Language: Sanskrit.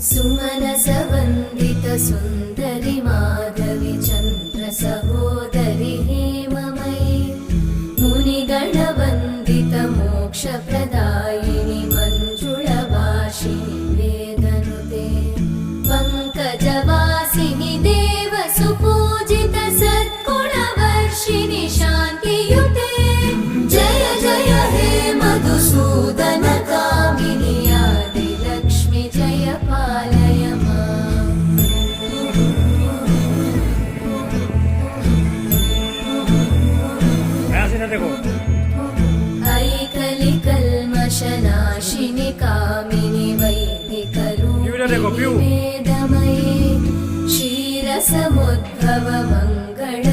सुमनसवन्दित सुन्दरि माधवि चन्द्र सहोदरि हेममयि मुनिगणवन्दित मोक्षप्रदायिनि मञ्जुळभाषिणि वेदनुते पङ्कजवासिनि देवसुपूजित सद्गुणवर्षिणि शान्तियुते जय जय हे मधुसूदन कामिनि आदिलक्ष्मि जय पालय माम् ऐकलिकल्मषनाशिनि कामिनि वैदिकरूपिणि वेदमये क्षीरसमुद्भव मङ्गल